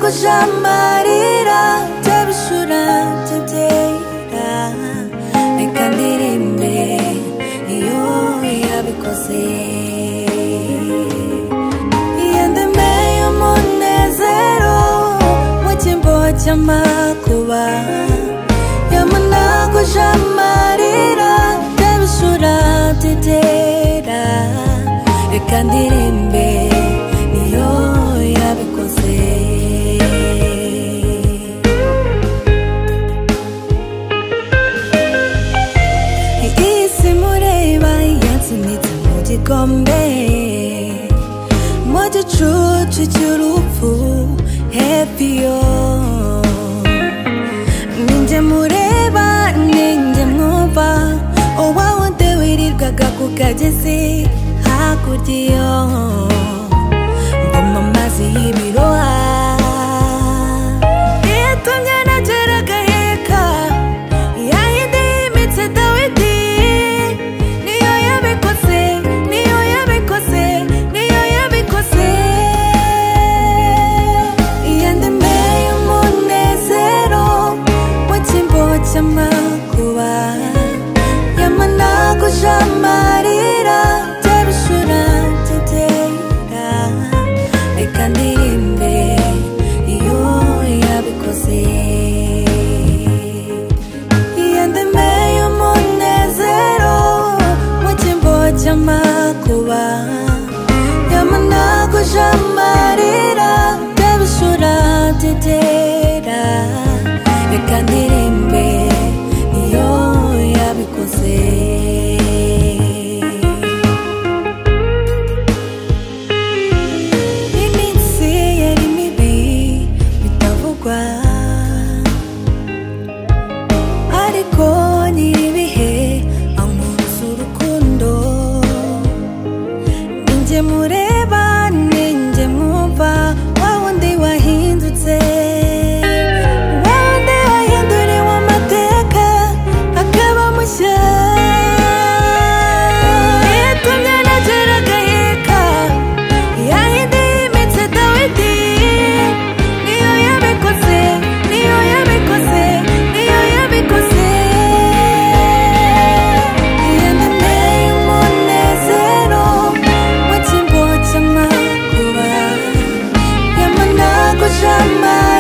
kujamarira tabishura byera reka ndirimbe iyo yabikoze yandemeye umunezero mu cyimbo cy'amakuba yamana kujamarira tabishura byera reka ndirimbe iyo yabikoze isi mureba yansunitse mu gikombe mu gicucu cy'urupfu hepfo yo ninjye mureba ninjye mwumva uwa wundi wirirwaga ku kagezi hakurya iyo ngoma amazi y'ibiroha itumye nagera agaheka yahindi yimitse Dawidi niyo yabikoze niyo yabikoze niyo yabikoze yandemeye umunezero mu cyimbo cy'amakuba yamana kujamarira tabishura byera reka ndirimbe iyo yabikoze yandemeye umunezero mu cyimbo cy'amakuba yamana kujamarira tabishura byera reka ndirimbe iyo yabikoze iminsi yari mibi bitavugwa ariko nyiribihe ankunze urukundo ninjye mureba ninjye mwumva wa wundi wahindutse wa wundi wahinduriwe amateka akaba mushya itumye nagera agaheka yahindi yimitse Dawidi niyo yabikoze niyo yabikoze niyo yabikoze yandemeye umunezero mu cyimbo cy'amakuba yamana kujamarira